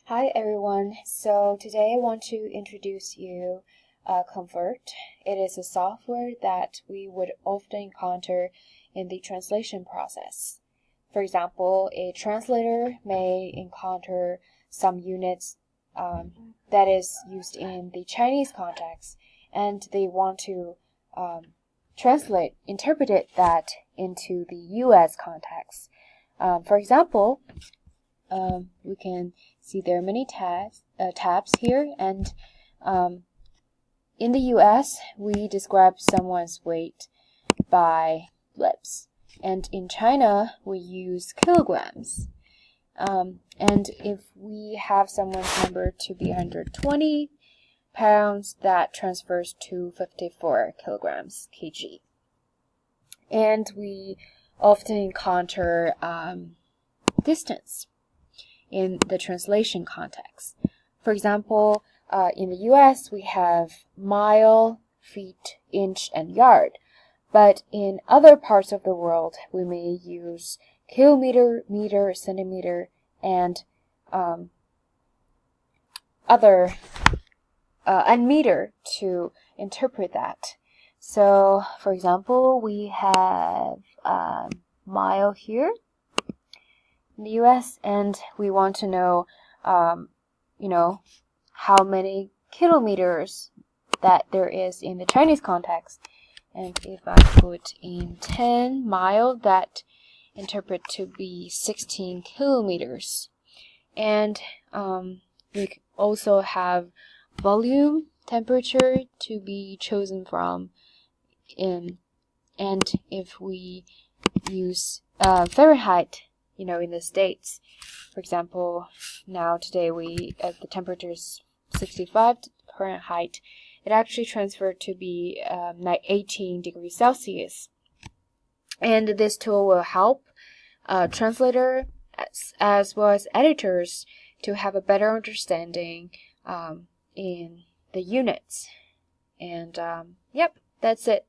Hi everyone. So today I want to introduce you Convert. It is a software that we would often encounter in the translation process. For example, a translator may encounter some units that is used in the Chinese context, and they want to interpret that into the US context. For example, we can see there are many tabs here, and in the US we describe someone's weight by blips, and in China we use kilograms. And if we have someone's number to be 120 pounds, that transfers to 54 kilograms kg. And we often encounter distance in the translation context. For example, in the US, we have mile, feet, inch, and yard. But in other parts of the world, we may use kilometer, meter, centimeter, and meter to interpret that. So, for example, we have mile here in the US, and we want to know, how many kilometers that there is in the Chinese context. And if I put in 10 mile, that interpret to be 16 kilometers. And we also have volume, temperature to be chosen from. And if we use Fahrenheit, in the States, for example, today the temperature is 65 Fahrenheit. It actually transferred to be 18 degrees Celsius. And this tool will help translator as well as editors to have a better understanding in the units. And yep, that's it.